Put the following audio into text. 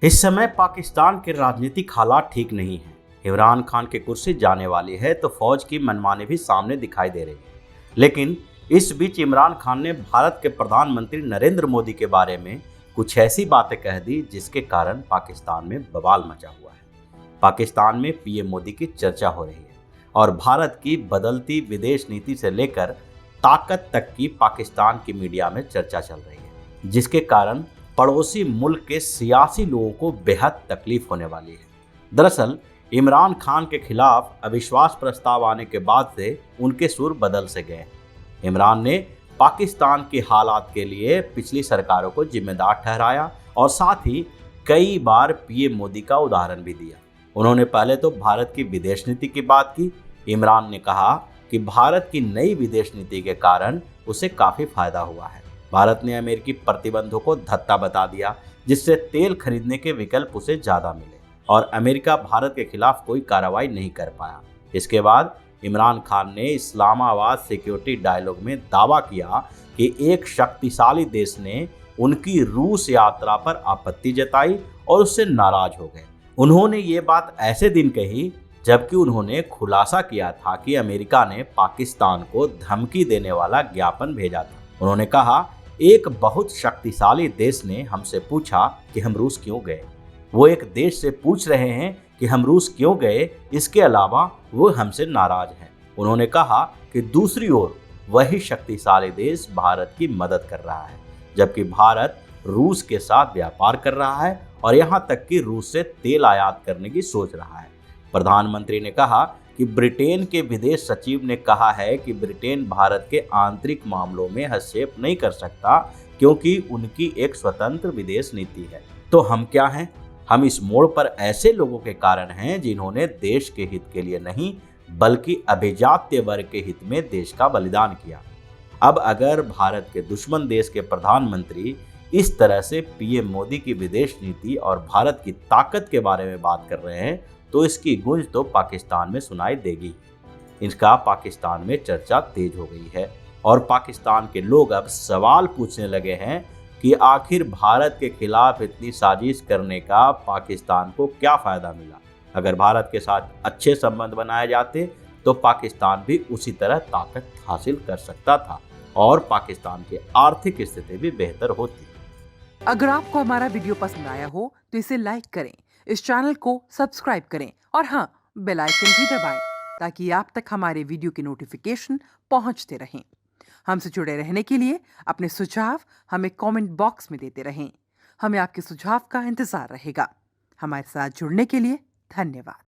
इस समय पाकिस्तान के राजनीतिक हालात ठीक नहीं हैं। इमरान खान की कुर्सी जाने वाली है तो फौज की मनमानी भी सामने दिखाई दे रही है। लेकिन इस बीच इमरान खान ने भारत के प्रधानमंत्री नरेंद्र मोदी के बारे में कुछ ऐसी बातें कह दी जिसके कारण पाकिस्तान में बवाल मचा हुआ है। पाकिस्तान में पीएम मोदी की चर्चा हो रही है और भारत की बदलती विदेश नीति से लेकर ताकत तक की पाकिस्तान की मीडिया में चर्चा चल रही है, जिसके कारण पड़ोसी मुल्क के सियासी लोगों को बेहद तकलीफ होने वाली है। दरअसल इमरान खान के खिलाफ अविश्वास प्रस्ताव आने के बाद से उनके सुर बदल से गए। इमरान ने पाकिस्तान के हालात के लिए पिछली सरकारों को जिम्मेदार ठहराया और साथ ही कई बार पीएम मोदी का उदाहरण भी दिया। उन्होंने पहले तो भारत की विदेश नीति की बात की। इमरान ने कहा कि भारत की नई विदेश नीति के कारण उसे काफी फायदा हुआ है। भारत ने अमेरिकी प्रतिबंधों को धत्ता बता दिया, जिससे तेल खरीदने के विकल्प उसे ज्यादा मिले और अमेरिका भारत के खिलाफ कोई कार्रवाई नहीं कर पाया। इसके बाद इमरान खान ने इस्लामाबाद सिक्योरिटी डायलॉग में दावा किया कि एक शक्तिशाली देश ने उनकी रूस यात्रा पर आपत्ति जताई और उससे नाराज हो गए। उन्होंने ये बात ऐसे दिन कही जबकि उन्होंने खुलासा किया था कि अमेरिका ने पाकिस्तान को धमकी देने वाला ज्ञापन भेजा था। उन्होंने कहा, एक बहुत शक्तिशाली देश ने हमसे पूछा कि हम रूस क्यों गए। वो एक देश से पूछ रहे हैं कि हम रूस क्यों गए, इसके अलावा वो हमसे नाराज हैं। उन्होंने कहा कि दूसरी ओर वही शक्तिशाली देश भारत की मदद कर रहा है, जबकि भारत रूस के साथ व्यापार कर रहा है और यहाँ तक कि रूस से तेल आयात करने की सोच रहा है। प्रधानमंत्री ने कहा कि ब्रिटेन के विदेश सचिव ने कहा है कि ब्रिटेन भारत के आंतरिक मामलों में हस्तक्षेप नहीं कर सकता क्योंकि उनकी एक स्वतंत्र विदेश नीति है। तो हम क्या हैं? हम इस मोड़ पर ऐसे लोगों के कारण हैं जिन्होंने देश के हित के लिए नहीं बल्कि अभिजात्य वर्ग के हित में देश का बलिदान किया। अब अगर भारत के दुश्मन देश के प्रधानमंत्री इस तरह से पीएम मोदी की विदेश नीति और भारत की ताकत के बारे में बात कर रहे हैं तो इसकी गूंज तो पाकिस्तान में सुनाई देगी। इसका पाकिस्तान में चर्चा तेज हो गई है और पाकिस्तान के लोग अब सवाल पूछने लगे हैं कि आखिर भारत के खिलाफ इतनी साजिश करने का पाकिस्तान को क्या फायदा मिला। अगर भारत के साथ अच्छे संबंध बनाए जाते तो पाकिस्तान भी उसी तरह ताकत हासिल कर सकता था और पाकिस्तान की आर्थिक स्थिति भी बेहतर होती। अगर आपको हमारा वीडियो पसंद आया हो तो इसे लाइक करें, इस चैनल को सब्सक्राइब करें और हाँ, बेल आइकन भी दबाएं ताकि आप तक हमारे वीडियो की नोटिफिकेशन पहुंचते रहें। हमसे जुड़े रहने के लिए अपने सुझाव हमें कमेंट बॉक्स में देते रहें। हमें आपके सुझाव का इंतजार रहेगा। हमारे साथ जुड़ने के लिए धन्यवाद।